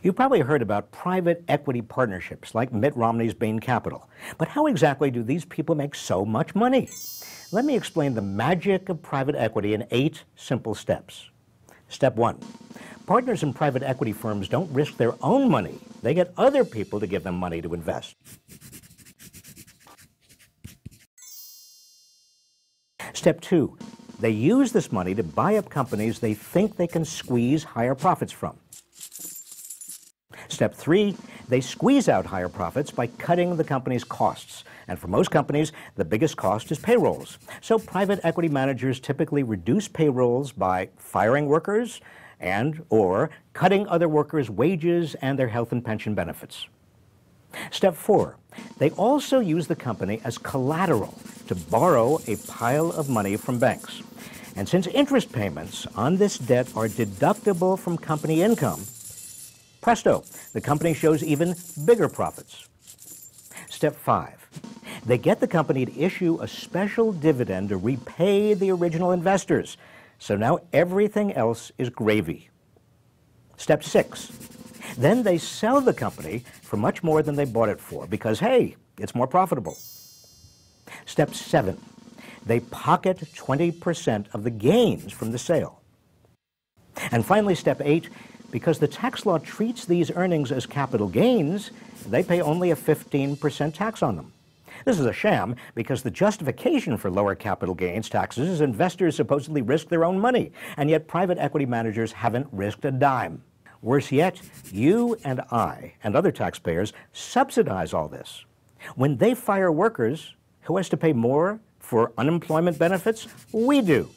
You've probably heard about private equity partnerships like Mitt Romney's Bain Capital. But how exactly do these people make so much money? Let me explain the magic of private equity in 8 simple steps. Step 1. Partners in private equity firms don't risk their own money. They get other people to give them money to invest. Step 2. They use this money to buy up companies they think they can squeeze higher profits from. Step 3, they squeeze out higher profits by cutting the company's costs. And for most companies, the biggest cost is payrolls. So private equity managers typically reduce payrolls by firing workers or cutting other workers' wages and their health and pension benefits. Step 4, they also use the company as collateral to borrow a pile of money from banks. And since interest payments on this debt are deductible from company income, presto, the company shows even bigger profits. Step 5, they get the company to issue a special dividend to repay the original investors. So now everything else is gravy. Step 6, then they sell the company for much more than they bought it for because, hey, it's more profitable. Step 7, they pocket 20% of the gains from the sale. And finally, Step 8, because the tax law treats these earnings as capital gains, they pay only a 15% tax on them. This is a sham because the justification for lower capital gains taxes is investors supposedly risk their own money, and yet private equity managers haven't risked a dime. Worse yet, you and I and other taxpayers subsidize all this. When they fire workers, who has to pay more for unemployment benefits? We do.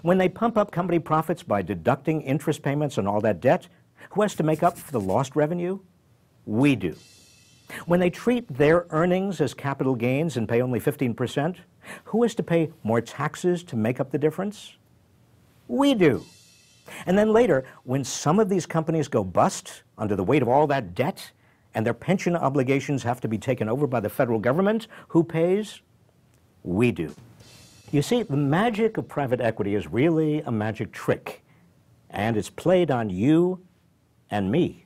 When they pump up company profits by deducting interest payments on all that debt, who has to make up for the lost revenue? We do. When they treat their earnings as capital gains and pay only 15%, who has to pay more taxes to make up the difference? We do. And then later, when some of these companies go bust under the weight of all that debt and their pension obligations have to be taken over by the federal government, who pays? We do. You see, the magic of private equity is really a magic trick, and it's played on you and me.